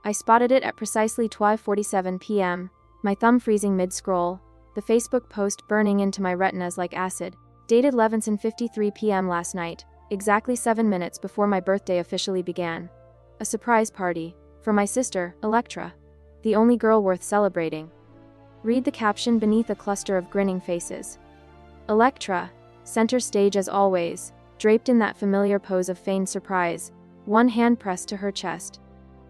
I spotted it at precisely 12:47 p.m., my thumb freezing mid-scroll, the Facebook post burning into my retinas like acid. Dated 11:53 p.m. last night, exactly 7 minutes before my birthday officially began. A surprise party, for my sister, Electra. The only girl worth celebrating. Read the caption beneath a cluster of grinning faces. Electra, center stage as always, draped in that familiar pose of feigned surprise, one hand pressed to her chest,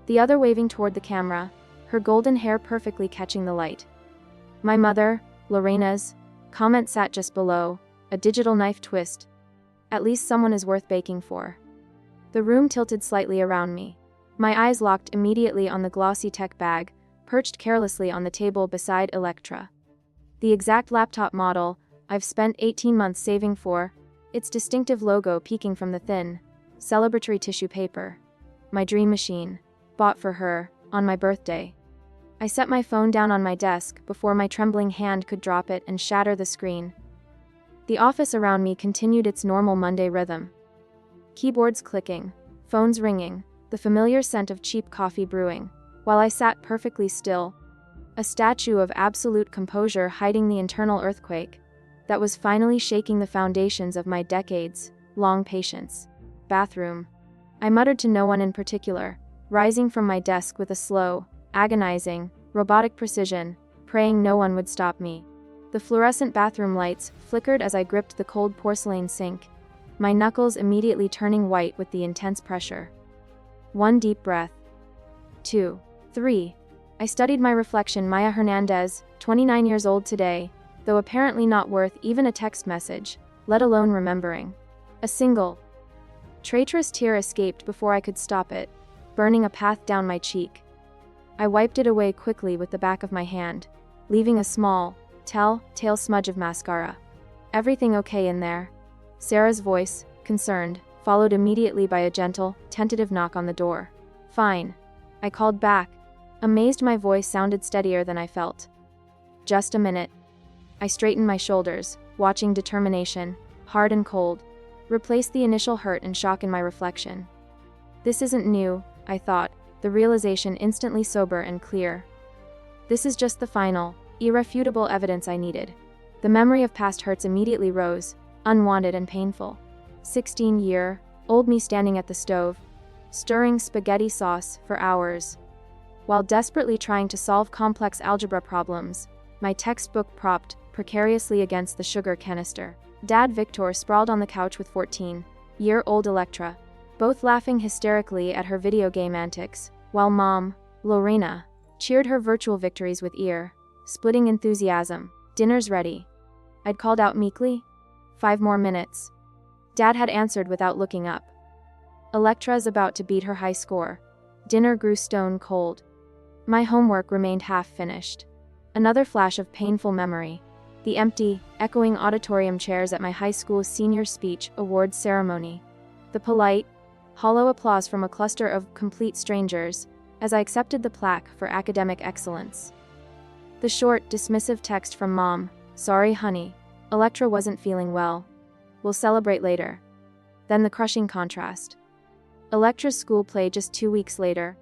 the other waving toward the camera, her golden hair perfectly catching the light. My mother, Lorena's, comment sat just below, a digital knife twist. At least someone is worth baking for. The room tilted slightly around me. My eyes locked immediately on the glossy tech bag, perched carelessly on the table beside Electra. The exact laptop model I've spent 18 months saving for, its distinctive logo peeking from the thin, celebratory tissue paper. My dream machine, bought for her, on my birthday. I set my phone down on my desk before my trembling hand could drop it and shatter the screen. The office around me continued its normal Monday rhythm. Keyboards clicking, phones ringing, the familiar scent of cheap coffee brewing, while I sat perfectly still, a statue of absolute composure hiding the internal earthquake that was finally shaking the foundations of my decades-long patience. Bathroom. I muttered to no one in particular, rising from my desk with a slow, agonizing, robotic precision, praying no one would stop me. The fluorescent bathroom lights flickered as I gripped the cold porcelain sink, my knuckles immediately turning white with the intense pressure. 1 deep breath. 2. 3. I studied my reflection. Maya Hernandez, 29 years old today, though apparently not worth even a text message, let alone remembering. A single, traitorous tear escaped before I could stop it, burning a path down my cheek. I wiped it away quickly with the back of my hand, leaving a small, telltale smudge of mascara. Everything okay in there? Sarah's voice, concerned, followed immediately by a gentle, tentative knock on the door. Fine. I called back, amazed my voice sounded steadier than I felt. Just a minute. I straightened my shoulders, watching determination, hard and cold, replace the initial hurt and shock in my reflection. This isn't new, I thought, the realization instantly sober and clear. This is just the final, irrefutable evidence I needed. The memory of past hurts immediately rose, unwanted and painful. 16-year-old me standing at the stove, stirring spaghetti sauce for hours, while desperately trying to solve complex algebra problems, my textbook propped precariously against the sugar canister. Dad Victor sprawled on the couch with 14-year-old Electra, both laughing hysterically at her video game antics, while Mom, Lorena, cheered her virtual victories with ear-splitting enthusiasm. Dinner's ready. I'd called out meekly. 5 more minutes. Dad had answered without looking up. Electra's about to beat her high score. Dinner grew stone cold. My homework remained half finished. Another flash of painful memory. The empty, echoing auditorium chairs at my high school senior speech awards ceremony. The polite, hollow applause from a cluster of complete strangers as I accepted the plaque for academic excellence. The short, dismissive text from Mom, sorry honey, Electra wasn't feeling well. We'll celebrate later. Then the crushing contrast. Electra's school play just 2 weeks later.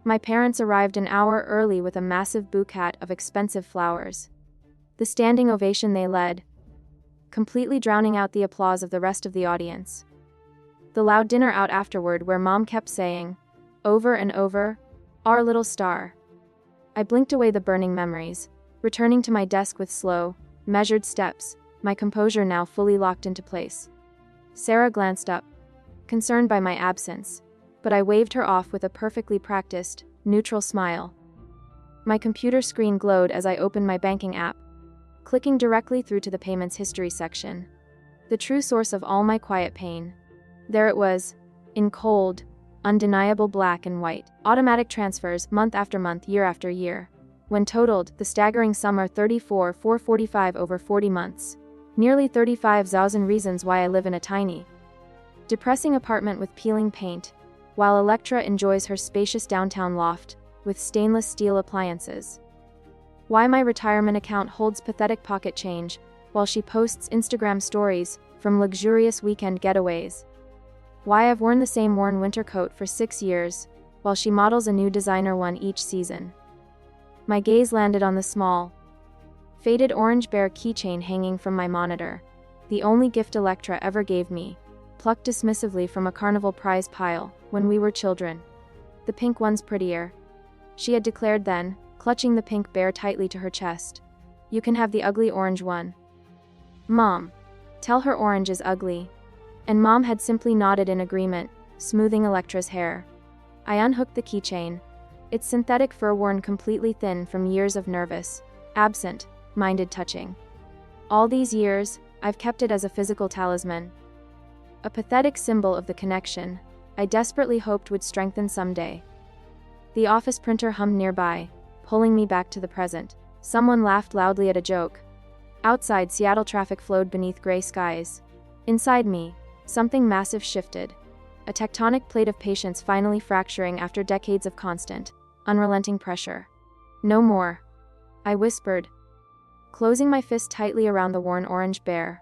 My parents arrived an hour early with a massive bouquet of expensive flowers. The standing ovation they led, completely drowning out the applause of the rest of the audience. The loud dinner out afterward where Mom kept saying, over and over, our little star. I blinked away the burning memories, returning to my desk with slow, measured steps, my composure now fully locked into place. Sarah glanced up, concerned by my absence, but I waved her off with a perfectly practiced, neutral smile. My computer screen glowed as I opened my banking app, clicking directly through to the payments history section. The true source of all my quiet pain. There it was, in cold, undeniable black and white. Automatic transfers, month after month, year after year. When totaled, the staggering sum are 34,445 over 40 months. Nearly 35,000 reasons why I live in a tiny, depressing apartment with peeling paint, while Electra enjoys her spacious downtown loft, with stainless steel appliances. Why my retirement account holds pathetic pocket change, while she posts Instagram stories from luxurious weekend getaways. Why I've worn the same worn winter coat for 6 years, while she models a new designer one each season. My gaze landed on the small, faded orange bear keychain hanging from my monitor, the only gift Electra ever gave me, plucked dismissively from a carnival prize pile when we were children. The pink one's prettier, she had declared then, clutching the pink bear tightly to her chest. You can have the ugly orange one. Mom, tell her orange is ugly. And Mom had simply nodded in agreement, smoothing Electra's hair. I unhooked the keychain, its synthetic fur worn completely thin from years of nervous, absent-minded touching. All these years, I've kept it as a physical talisman. A pathetic symbol of the connection I desperately hoped would strengthen someday. The office printer hummed nearby, pulling me back to the present. Someone laughed loudly at a joke. Outside, Seattle traffic flowed beneath gray skies. Inside me, something massive shifted. A tectonic plate of patience finally fracturing after decades of constant, unrelenting pressure. No more, I whispered, closing my fist tightly around the worn orange bear.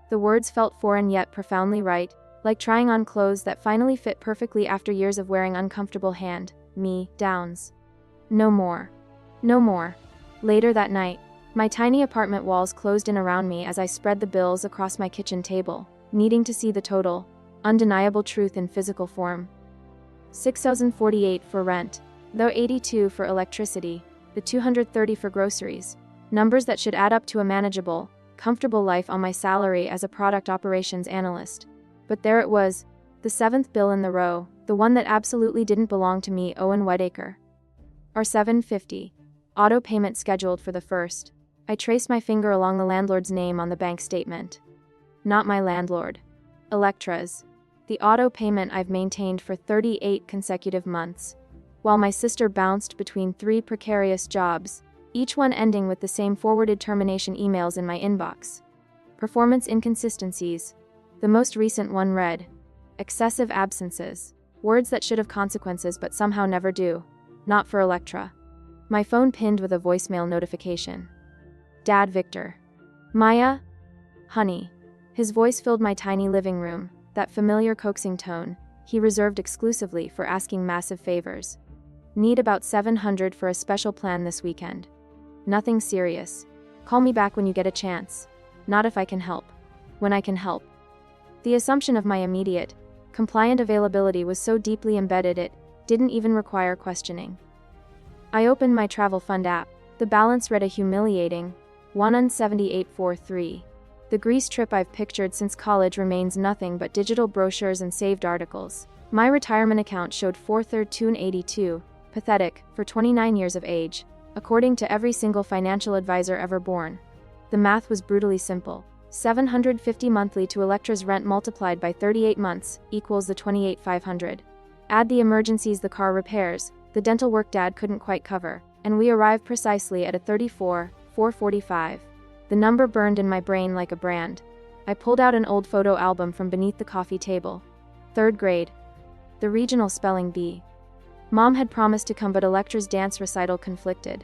The words felt foreign yet profoundly right, like trying on clothes that finally fit perfectly after years of wearing uncomfortable hand-me-downs. No more. No more. Later that night, my tiny apartment walls closed in around me as I spread the bills across my kitchen table, needing to see the total, undeniable truth in physical form. $6,048 for rent, though $82 for electricity, the $230 for groceries, numbers that should add up to a manageable, comfortable life on my salary as a product operations analyst. But there it was, the seventh bill in the row, the one that absolutely didn't belong to me, Owen Whitaker. Our $750. Auto payment scheduled for the 1st. I traced my finger along the landlord's name on the bank statement. Not my landlord. Electra's. The auto payment I've maintained for 38 consecutive months. While my sister bounced between 3 precarious jobs, each one ending with the same forwarded termination emails in my inbox. Performance inconsistencies. The most recent one read, excessive absences. Words that should have consequences but somehow never do. Not for Electra. My phone pinned with a voicemail notification. Dad, Victor. Maya? Honey. His voice filled my tiny living room, that familiar coaxing tone he reserved exclusively for asking massive favors. Need about $700 for a special plan this weekend. Nothing serious. Call me back when you get a chance. Not if I can help. When I can help. The assumption of my immediate, compliant availability was so deeply embedded it didn't even require questioning. I opened my travel fund app. The balance read a humiliating $178.43. The Greece trip I've pictured since college remains nothing but digital brochures and saved articles. My retirement account showed $432.82, pathetic, for 29 years of age, according to every single financial advisor ever born. The math was brutally simple. $750 monthly to Electra's rent multiplied by 38 months equals the $28,500. Add the emergencies, the car repairs, the dental work Dad couldn't quite cover, and we arrived precisely at a $34,445. The number burned in my brain like a brand. I pulled out an old photo album from beneath the coffee table. 3rd grade. The regional spelling bee. Mom had promised to come, but Electra's dance recital conflicted.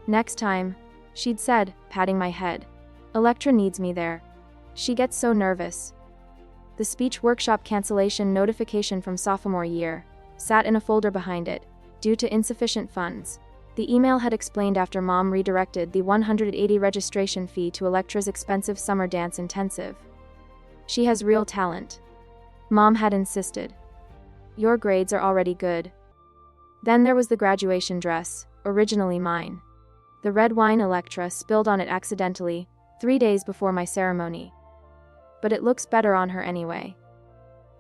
Next time, she'd said, patting my head. Electra needs me there. She gets so nervous. The speech workshop cancellation notification from sophomore year sat in a folder behind it, due to insufficient funds. The email had explained after Mom redirected the $180 registration fee to Electra's expensive summer dance intensive. She has real talent. Mom had insisted. Your grades are already good. Then there was the graduation dress, originally mine. The red wine Electra spilled on it accidentally, 3 days before my ceremony. But it looks better on her anyway.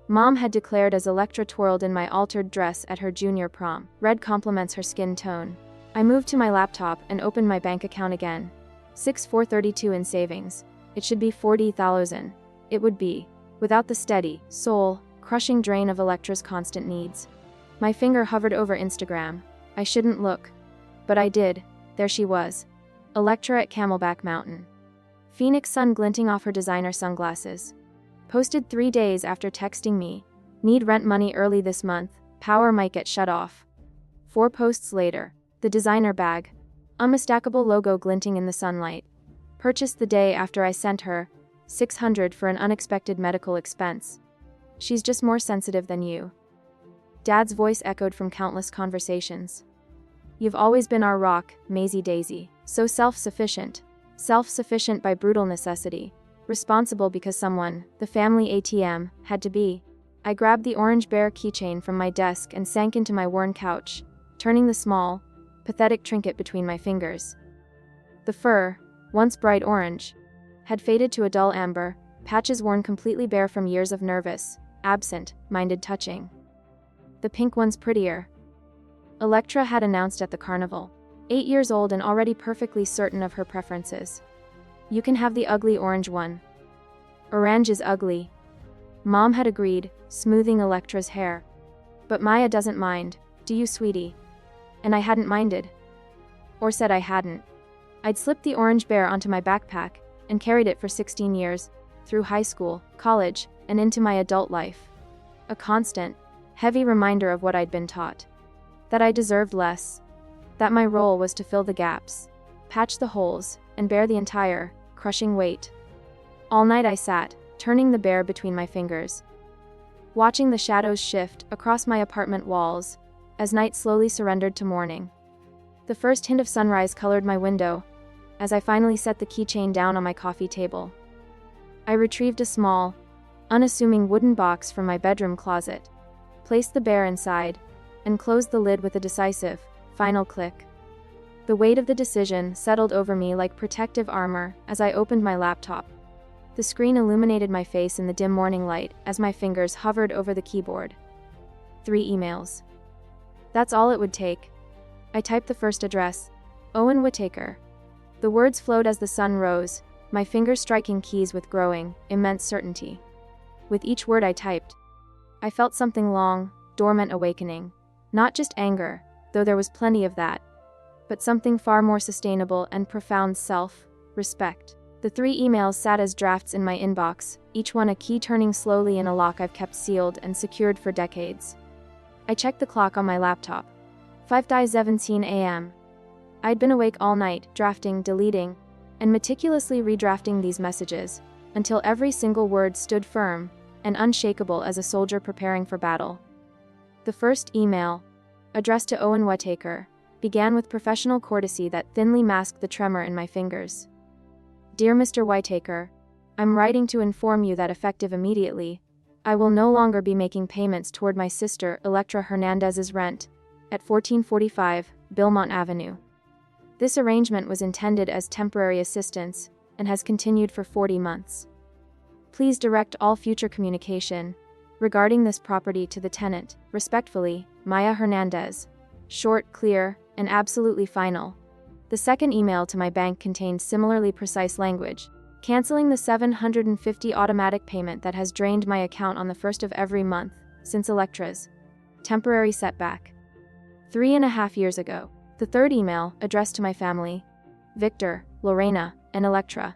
Mom had declared as Electra twirled in my altered dress at her junior prom. Red complements her skin tone. I moved to my laptop and opened my bank account again. $6,432 in savings. It should be $40,000. It would be, without the steady, soul-crushing drain of Electra's constant needs. My finger hovered over Instagram. I shouldn't look. But I did. There she was. Electra at Camelback Mountain. Phoenix sun glinting off her designer sunglasses. Posted 3 days after texting me. Need rent money early this month. Power might get shut off. 4 posts later. The designer bag. Unmistakable logo glinting in the sunlight. Purchased the day after I sent her $600 for an unexpected medical expense. She's just more sensitive than you. Dad's voice echoed from countless conversations. You've always been our rock, Maisie Daisy. So self-sufficient. Self-sufficient by brutal necessity. Responsible because someone, the family ATM, had to be. I grabbed the orange bear keychain from my desk and sank into my worn couch, turning the small, pathetic trinket between my fingers. The fur, once bright orange, had faded to a dull amber, patches worn completely bare from years of nervous, absent-minded touching. The pink one's prettier. Electra had announced at the carnival. 8 years old and already perfectly certain of her preferences. You can have the ugly orange one. Orange is ugly. Mom had agreed, smoothing Electra's hair. But Maya doesn't mind, do you, sweetie? And I hadn't minded. Or said I hadn't. I'd slipped the orange bear onto my backpack, and carried it for 16 years, through high school, college, and into my adult life. A constant, heavy reminder of what I'd been taught. That I deserved less. That my role was to fill the gaps, patch the holes, and bear the entire, crushing weight. All night I sat, turning the bear between my fingers, watching the shadows shift across my apartment walls, as night slowly surrendered to morning. The first hint of sunrise colored my window, as I finally set the keychain down on my coffee table. I retrieved a small, unassuming wooden box from my bedroom closet, placed the bear inside, and closed the lid with a decisive, final click. The weight of the decision settled over me like protective armor as I opened my laptop. The screen illuminated my face in the dim morning light as my fingers hovered over the keyboard. 3 emails. That's all it would take. I typed the first address, Owen Whitaker. The words flowed as the sun rose, my fingers striking keys with growing, immense certainty. With each word I typed, I felt something long, dormant awakening. Not just anger, though there was plenty of that, but something far more sustainable and profound: self-respect. The 3 emails sat as drafts in my inbox, each one a key turning slowly in a lock I've kept sealed and secured for decades. I checked the clock on my laptop. 5:17 a.m. I'd been awake all night, drafting, deleting, and meticulously redrafting these messages, until every single word stood firm and unshakable as a soldier preparing for battle. The first email, addressed to Owen Whitaker, began with professional courtesy that thinly masked the tremor in my fingers. Dear Mr. Whitaker, I'm writing to inform you that effective immediately, I will no longer be making payments toward my sister Electra Hernandez's rent at 1445 Belmont Avenue. This arrangement was intended as temporary assistance and has continued for 40 months. Please direct all future communication regarding this property to the tenant, respectfully, Maya Hernandez. Short, clear, and absolutely final. The second email to my bank contained similarly precise language, canceling the $750 automatic payment that has drained my account on the first of every month since Electra's temporary setback 3.5 years ago. The third email, addressed to my family, Victor, Lorena, and Electra,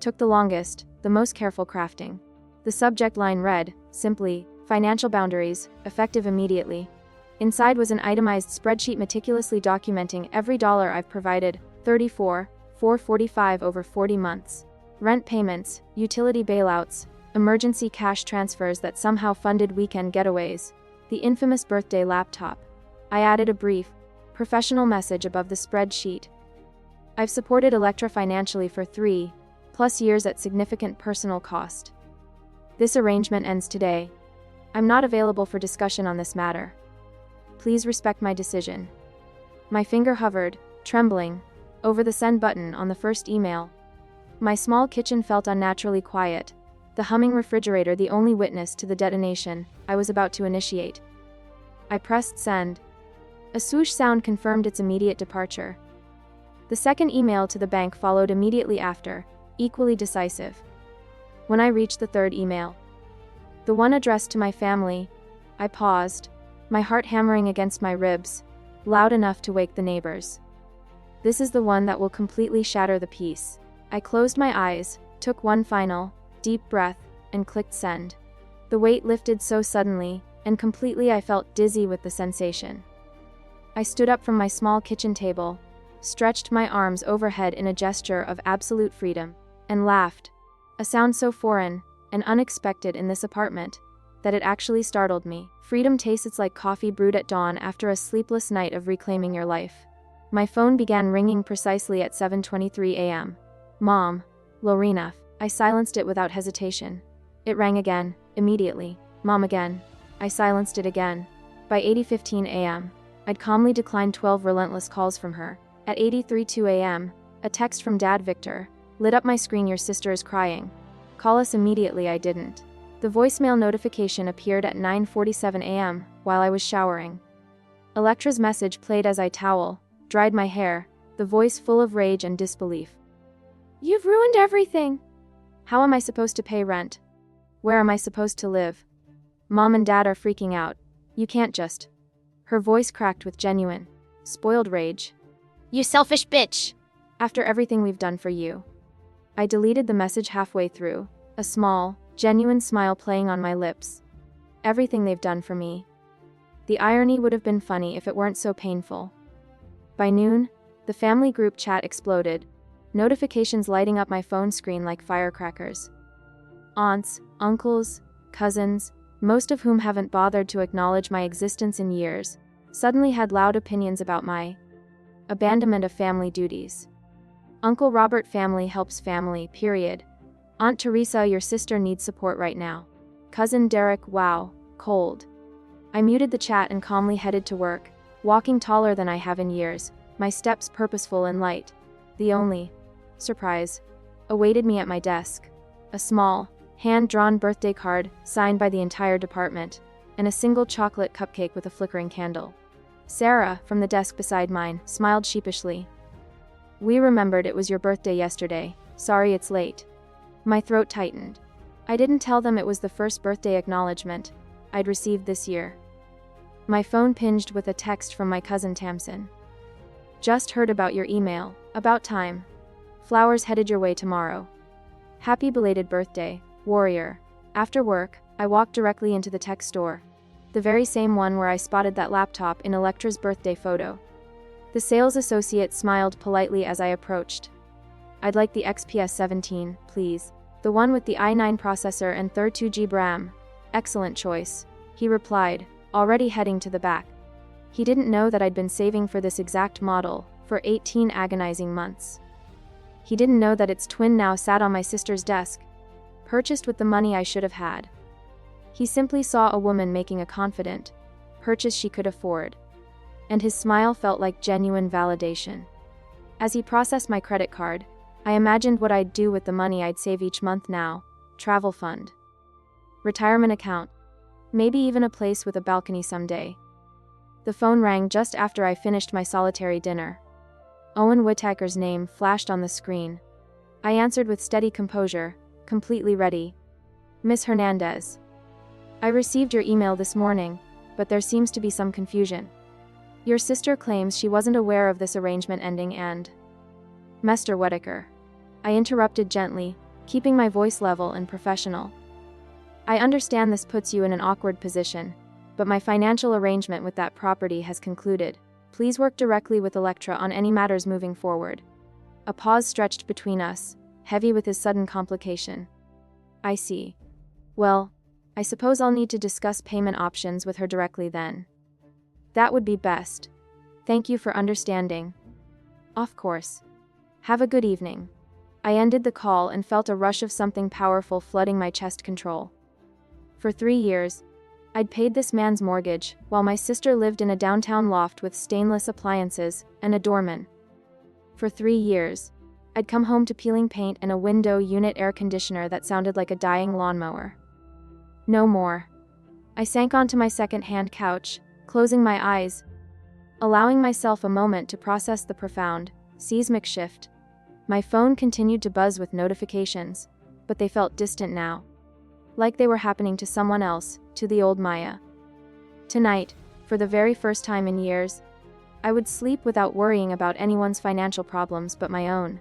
took the longest, the most careful crafting. The subject line read, simply, financial boundaries, effective immediately. Inside was an itemized spreadsheet meticulously documenting every dollar I've provided, $34,445 over 40 months. Rent payments, utility bailouts, emergency cash transfers that somehow funded weekend getaways, the infamous birthday laptop. I added a brief, professional message above the spreadsheet. I've supported Electra financially for 3+ years at significant personal cost. This arrangement ends today. I'm not available for discussion on this matter. Please respect my decision. My finger hovered, trembling, over the send button on the first email. My small kitchen felt unnaturally quiet, the humming refrigerator the only witness to the detonation I was about to initiate. I pressed send. A swoosh sound confirmed its immediate departure. The second email to the bank followed immediately after, equally decisive. When I reached the third email, the one addressed to my family, I paused, my heart hammering against my ribs, loud enough to wake the neighbors. This is the one that will completely shatter the peace. I closed my eyes, took one final, deep breath, and clicked send. The weight lifted so suddenly, and completely I felt dizzy with the sensation. I stood up from my small kitchen table, stretched my arms overhead in a gesture of absolute freedom, and laughed. A sound so foreign and unexpected in this apartment, that it actually startled me. Freedom tastes like coffee brewed at dawn after a sleepless night of reclaiming your life. My phone began ringing precisely at 7:23 a.m. Mom. Lorena. I silenced it without hesitation. It rang again, immediately. Mom again. I silenced it again. By 8:15 a.m., I'd calmly declined 12 relentless calls from her. At 8:32 a.m., a text from Dad Victor lit up my screen. Your sister is crying. Call us immediately. I didn't. The voicemail notification appeared at 9:47 a.m. while I was showering. Electra's message played as I dried my hair, the voice full of rage and disbelief. You've ruined everything. How am I supposed to pay rent? Where am I supposed to live? Mom and Dad are freaking out. You can't just. Her voice cracked with genuine, spoiled rage. You selfish bitch! After everything we've done for you. I deleted the message halfway through, a small, genuine smile playing on my lips. Everything they've done for me. The irony would have been funny if it weren't so painful. By noon, the family group chat exploded, notifications lighting up my phone screen like firecrackers. Aunts, uncles, cousins, most of whom haven't bothered to acknowledge my existence in years, suddenly had loud opinions about my abandonment of family duties. Uncle Robert, family helps family, period. Aunt Teresa, your sister needs support right now. Cousin Derek, wow, cold. I muted the chat and calmly headed to work, walking taller than I have in years, my steps purposeful and light. The only surprise awaited me at my desk. A small, hand-drawn birthday card, signed by the entire department, and a single chocolate cupcake with a flickering candle. Sarah, from the desk beside mine, smiled sheepishly. We remembered it was your birthday yesterday. Sorry it's late. My throat tightened. I didn't tell them it was the first birthday acknowledgement I'd received this year. My phone pinged with a text from my cousin Tamsin. Just heard about your email. About time. Flowers headed your way tomorrow. Happy belated birthday, warrior. After work, I walked directly into the tech store. The very same one where I spotted that laptop in Electra's birthday photo. The sales associate smiled politely as I approached. I'd like the XPS 17, please. The one with the i9 processor and 32GB RAM. Excellent choice, he replied, already heading to the back. He didn't know that I'd been saving for this exact model for 18 agonizing months. He didn't know that its twin now sat on my sister's desk, purchased with the money I should have had. He simply saw a woman making a confident purchase she could afford, and his smile felt like genuine validation. As he processed my credit card, I imagined what I'd do with the money I'd save each month now. Travel fund. Retirement account. Maybe even a place with a balcony someday. The phone rang just after I finished my solitary dinner. Owen Whittaker's name flashed on the screen. I answered with steady composure, completely ready. Miss Hernandez. I received your email this morning, but there seems to be some confusion. Your sister claims she wasn't aware of this arrangement ending and... Mr. Whittaker. I interrupted gently, keeping my voice level and professional. I understand this puts you in an awkward position, but my financial arrangement with that property has concluded. Please work directly with Electra on any matters moving forward. A pause stretched between us, heavy with his sudden complication. I see. Well, I suppose I'll need to discuss payment options with her directly then. That would be best. Thank you for understanding. Of course. Have a good evening. I ended the call and felt a rush of something powerful flooding my chest control. For 3 years, I'd paid this man's mortgage, while my sister lived in a downtown loft with stainless appliances and a doorman. For 3 years, I'd come home to peeling paint and a window unit air conditioner that sounded like a dying lawnmower. No more. I sank onto my second-hand couch, closing my eyes, allowing myself a moment to process the profound, seismic shift. My phone continued to buzz with notifications, but they felt distant now. Like they were happening to someone else, to the old Maya. Tonight, for the very first time in years, I would sleep without worrying about anyone's financial problems but my own.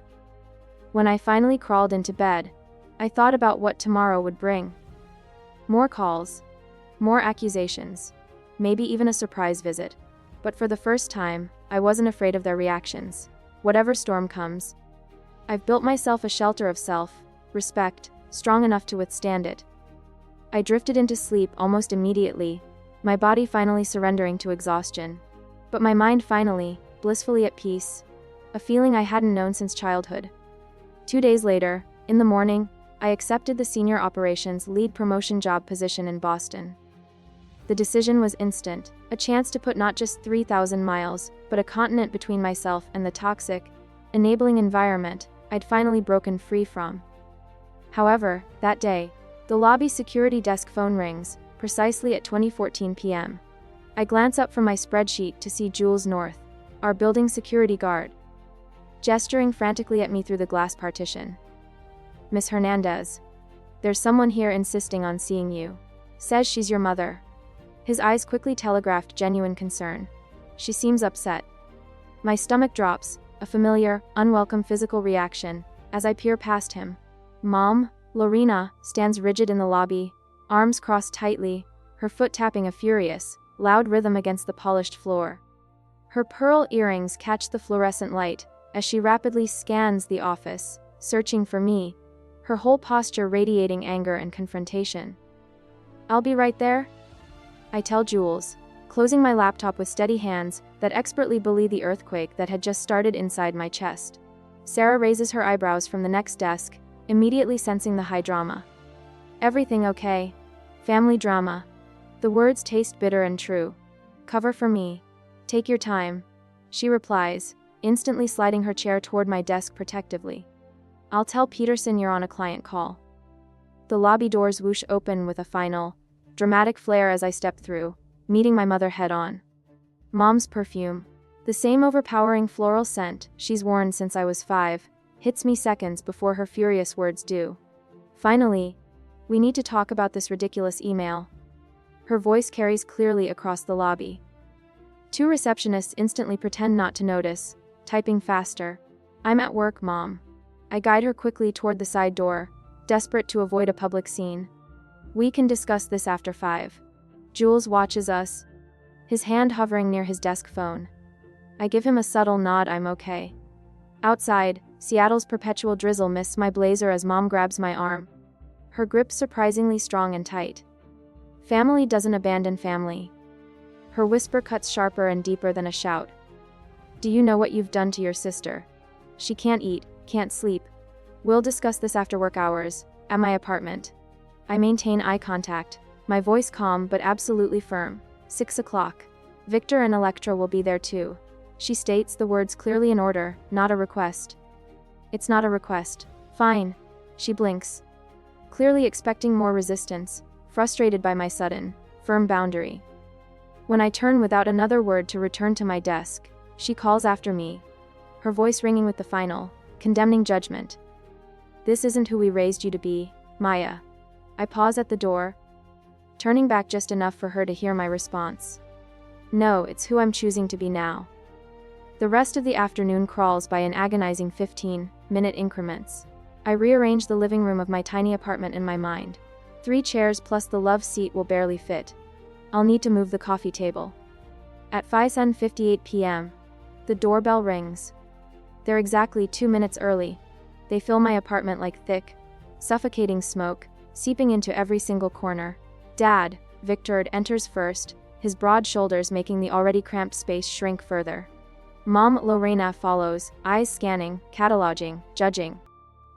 When I finally crawled into bed, I thought about what tomorrow would bring. More calls, more accusations, maybe even a surprise visit. But for the first time, I wasn't afraid of their reactions. Whatever storm comes, I've built myself a shelter of self-respect, strong enough to withstand it. I drifted into sleep almost immediately, my body finally surrendering to exhaustion. But my mind finally, blissfully at peace, a feeling I hadn't known since childhood. 2 days later, in the morning, I accepted the senior operations lead promotion job position in Boston. The decision was instant, a chance to put not just 3,000 miles, but a continent between myself and the toxic, enabling environment I'd finally broken free from. However, that day, the lobby security desk phone rings, precisely at 20:14 p.m. I glance up from my spreadsheet to see Jules North, our building security guard, gesturing frantically at me through the glass partition. "Miss Hernandez, there's someone here insisting on seeing you. Says she's your mother." His eyes quickly telegraphed genuine concern. "She seems upset." My stomach drops, a familiar, unwelcome physical reaction, as I peer past him. Mom, Lorena, stands rigid in the lobby, arms crossed tightly, her foot tapping a furious, loud rhythm against the polished floor. Her pearl earrings catch the fluorescent light as she rapidly scans the office, searching for me, her whole posture radiating anger and confrontation. "I'll be right there," I tell Jules, closing my laptop with steady hands that expertly bully the earthquake that had just started inside my chest. Sarah raises her eyebrows from the next desk, immediately sensing the high drama. "Everything okay? Family drama." The words taste bitter and true. "Cover for me. Take your time," she replies, instantly sliding her chair toward my desk protectively. "I'll tell Peterson you're on a client call." The lobby doors whoosh open with a final, dramatic flare as I step through, meeting my mother head-on. Mom's perfume, the same overpowering floral scent she's worn since I was 5, hits me seconds before her furious words do. "Finally, we need to talk about this ridiculous email." Her voice carries clearly across the lobby. 2 receptionists instantly pretend not to notice, typing faster. "I'm at work, Mom." I guide her quickly toward the side door, desperate to avoid a public scene. "We can discuss this after 5. Jules watches us, his hand hovering near his desk phone. I give him a subtle nod. I'm okay. Outside, Seattle's perpetual drizzle mists my blazer as Mom grabs my arm, her grip surprisingly strong and tight. "Family doesn't abandon family." Her whisper cuts sharper and deeper than a shout. "Do you know what you've done to your sister? She can't eat, can't sleep. We'll discuss this after work hours, at my apartment." I maintain eye contact, my voice calm but absolutely firm. 6 o'clock. Victor and Electra will be there too. She states, the words clearly in order, not a request. "It's not a request. Fine." She blinks, clearly expecting more resistance, frustrated by my sudden, firm boundary. When I turn without another word to return to my desk, she calls after me, her voice ringing with the final, condemning judgment. "This isn't who we raised you to be, Maya." I pause at the door, turning back just enough for her to hear my response. "No, it's who I'm choosing to be now." The rest of the afternoon crawls by in agonizing 15-minute increments. I rearrange the living room of my tiny apartment in my mind. 3 chairs plus the love seat will barely fit. I'll need to move the coffee table. At 5:58 p.m., the doorbell rings. They're exactly 2 minutes early. They fill my apartment like thick, suffocating smoke, seeping into every single corner. Dad, Victor enters first, his broad shoulders making the already cramped space shrink further. Mom, Lorena, follows, eyes scanning, cataloging, judging.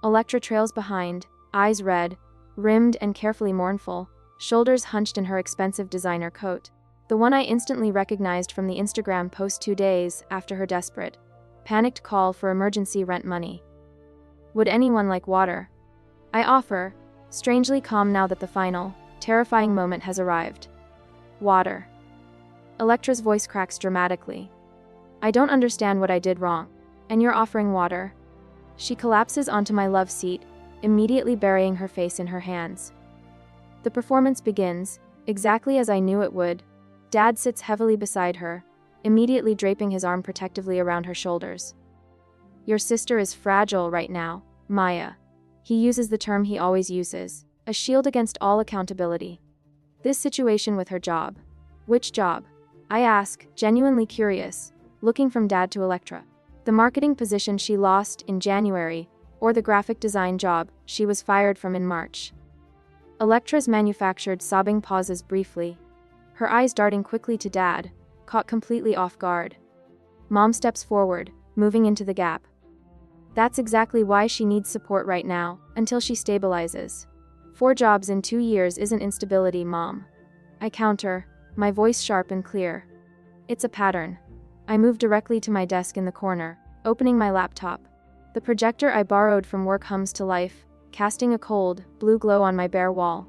Electra trails behind, eyes red, rimmed and carefully mournful, shoulders hunched in her expensive designer coat. The one I instantly recognized from the Instagram post 2 days after her desperate, panicked call for emergency rent money. "Would anyone like water?" I offer, strangely calm now that the final, terrifying moment has arrived. "Water." Electra's voice cracks dramatically. "I don't understand what I did wrong. And you're offering water?" She collapses onto my love seat, immediately burying her face in her hands. The performance begins, exactly as I knew it would. Dad sits heavily beside her, immediately draping his arm protectively around her shoulders. "Your sister is fragile right now, Maya." He uses the term he always uses, a shield against all accountability. "This situation with her job." "Which job?" I ask, genuinely curious, looking from Dad to Electra. "The marketing position she lost in January, or the graphic design job she was fired from in March?" Electra's manufactured sobbing pauses briefly, her eyes darting quickly to Dad, caught completely off guard. Mom steps forward, moving into the gap. That's exactly why she needs support right now, until she stabilizes. 4 jobs in 2 years isn't instability, Mom. I counter, my voice sharp and clear. It's a pattern. I move directly to my desk in the corner, opening my laptop. The projector I borrowed from work hums to life, casting a cold, blue glow on my bare wall.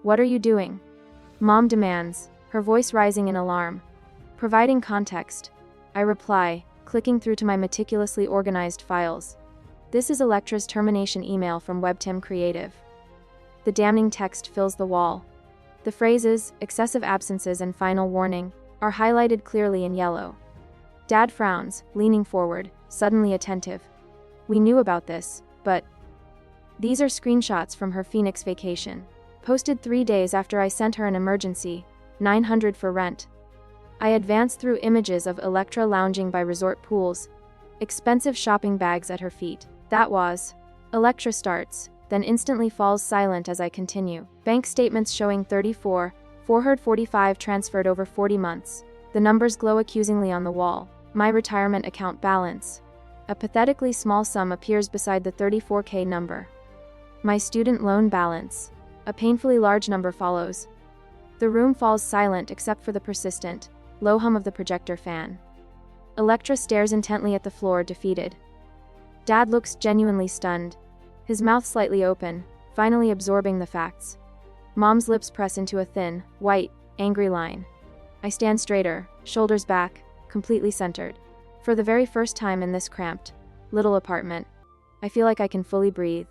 What are you doing? Mom demands, her voice rising in alarm. Providing context. I reply, clicking through to my meticulously organized files. This is Electra's termination email from WebTim Creative. The damning text fills the wall. The phrases, excessive absences and final warning, are highlighted clearly in yellow. Dad frowns, leaning forward, suddenly attentive. We knew about this, but... These are screenshots from her Phoenix vacation, posted 3 days after I sent her an emergency, $900 for rent. I advance through images of Electra lounging by resort pools, expensive shopping bags at her feet. That was. Electra starts, then instantly falls silent as I continue. Bank statements showing 445 transferred over 40 months. The numbers glow accusingly on the wall. My retirement account balance. A pathetically small sum appears beside the $34K number. My student loan balance. A painfully large number follows. The room falls silent except for the persistent, low hum of the projector fan. Electra stares intently at the floor, defeated. Dad looks genuinely stunned, his mouth slightly open, finally absorbing the facts. Mom's lips press into a thin, white, angry line. I stand straighter, shoulders back, completely centered. For the very first time in this cramped, little apartment, I feel like I can fully breathe.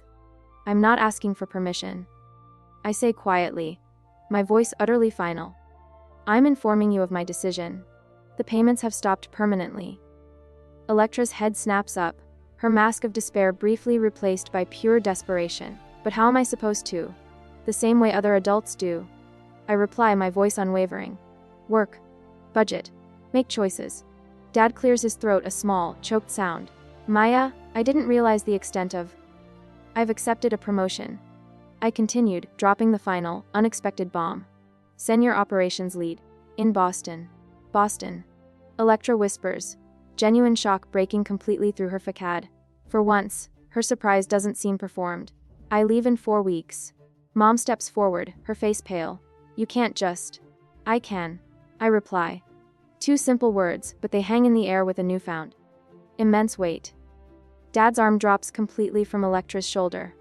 I'm not asking for permission. I say quietly, my voice utterly final. I'm informing you of my decision. The payments have stopped permanently. Electra's head snaps up, her mask of despair briefly replaced by pure desperation. But how am I supposed to? The same way other adults do. I reply, my voice unwavering. Work. Budget. Make choices. Dad clears his throat, a small, choked sound. Maya, I didn't realize the extent of... I've accepted a promotion. I continued, dropping the final, unexpected bomb. Senior operations lead. In Boston. Boston. Electra whispers, genuine shock breaking completely through her facade. For once, her surprise doesn't seem performed. I leave in 4 weeks. Mom steps forward, her face pale. You can't just... I can. I reply. 2 simple words, but they hang in the air with a newfound, immense weight. Dad's arm drops completely from Electra's shoulder.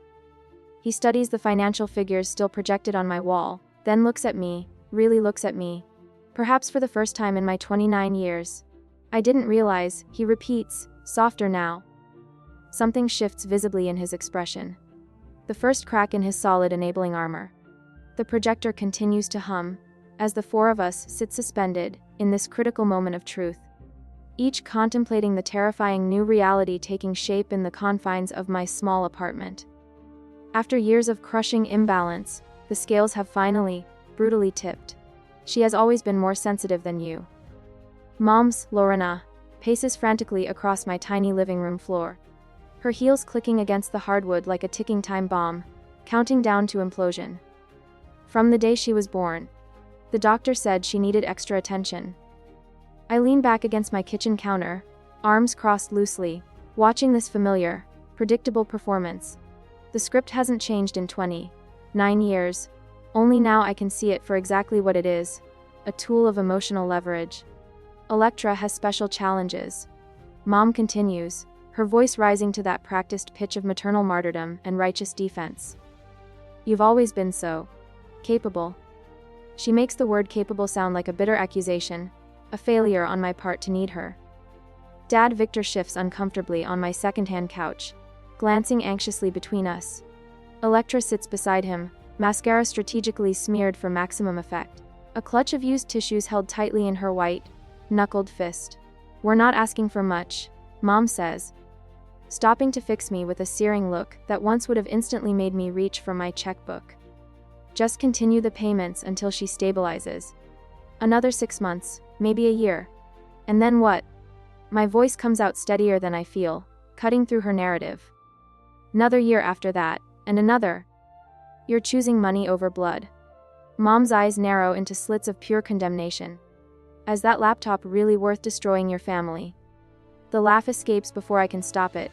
He studies the financial figures still projected on my wall, then looks at me, really looks at me. Perhaps for the first time in my 29 years. I didn't realize, he repeats, softer now. Something shifts visibly in his expression. The first crack in his solid enabling armor. The projector continues to hum, as the 4 of us sit suspended, in this critical moment of truth. Each contemplating the terrifying new reality taking shape in the confines of my small apartment. After years of crushing imbalance, the scales have finally, brutally tipped. She has always been more sensitive than you. Mom's, Lorena, paces frantically across my tiny living room floor. Her heels clicking against the hardwood like a ticking time bomb, counting down to implosion. From the day she was born, the doctor said she needed extra attention. I lean back against my kitchen counter, arms crossed loosely, watching this familiar, predictable performance. The script hasn't changed in 29 years, only now I can see it for exactly what it is, a tool of emotional leverage. Electra has special challenges. Mom continues, her voice rising to that practiced pitch of maternal martyrdom and righteous defense. You've always been so capable. She makes the word capable sound like a bitter accusation, a failure on my part to need her. Dad Victor shifts uncomfortably on my secondhand couch, glancing anxiously between us. Electra sits beside him, mascara strategically smeared for maximum effect. A clutch of used tissues held tightly in her white, knuckled fist. We're not asking for much, Mom says, stopping to fix me with a searing look that once would have instantly made me reach for my checkbook. Just continue the payments until she stabilizes. Another 6 months, maybe a year. And then what? My voice comes out steadier than I feel, cutting through her narrative. Another year after that, and another. You're choosing money over blood. Mom's eyes narrow into slits of pure condemnation. Is that laptop really worth destroying your family? The laugh escapes before I can stop it.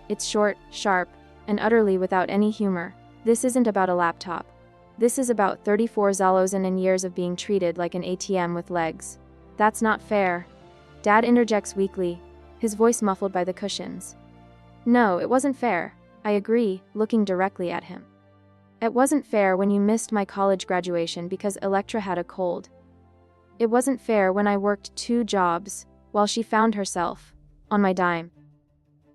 It's short, sharp, and utterly without any humor. This isn't about a laptop. This is about 34 Zalozan and years of being treated like an ATM with legs. That's not fair. Dad interjects weakly, his voice muffled by the cushions. No, it wasn't fair. I agree, looking directly at him. It wasn't fair when you missed my college graduation because Electra had a cold. It wasn't fair when I worked 2 jobs, while she found herself, on my dime.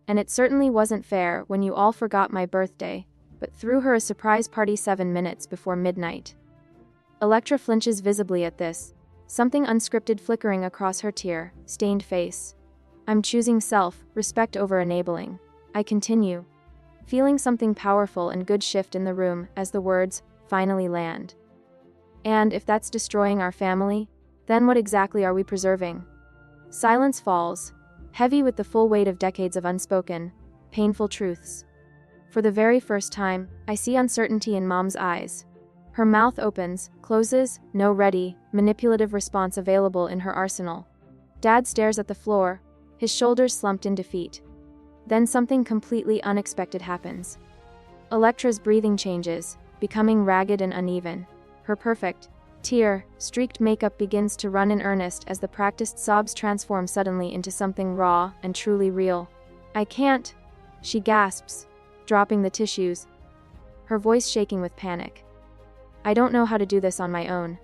And it certainly wasn't fair when you all forgot my birthday, but threw her a surprise party 7 minutes before midnight. Electra flinches visibly at this, something unscripted flickering across her tear-stained face. I'm choosing self-respect over enabling. I continue, feeling something powerful and good shift in the room as the words finally land. And if that's destroying our family, then what exactly are we preserving? Silence falls, heavy with the full weight of decades of unspoken, painful truths. For the very first time, I see uncertainty in Mom's eyes. Her mouth opens, closes, no ready, manipulative response available in her arsenal. Dad stares at the floor, his shoulders slumped in defeat. Then something completely unexpected happens. Electra's breathing changes, becoming ragged and uneven. Her perfect, tear-streaked makeup begins to run in earnest as the practiced sobs transform suddenly into something raw and truly real. I can't, she gasps, dropping the tissues, her voice shaking with panic. I don't know how to do this on my own.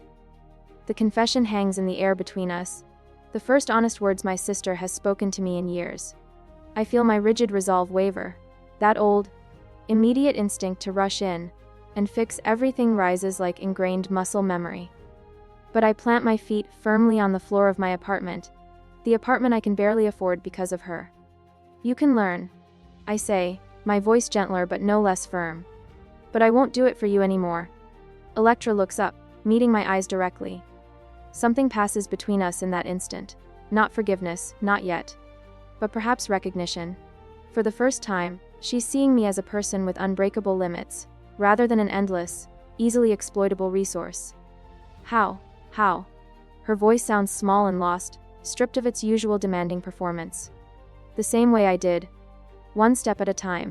The confession hangs in the air between us, the first honest words my sister has spoken to me in years. I feel my rigid resolve waver. That old, immediate instinct to rush in and fix everything rises like ingrained muscle memory. But I plant my feet firmly on the floor of my apartment, the apartment I can barely afford because of her. You can learn, I say, my voice gentler but no less firm. But I won't do it for you anymore. Electra looks up, meeting my eyes directly. Something passes between us in that instant. Not forgiveness, not yet. But perhaps recognition. For the first time, she's seeing me as a person with unbreakable limits, rather than an endless, easily exploitable resource. How? Her voice sounds small and lost, stripped of its usual demanding performance. The same way I did. One step at a time.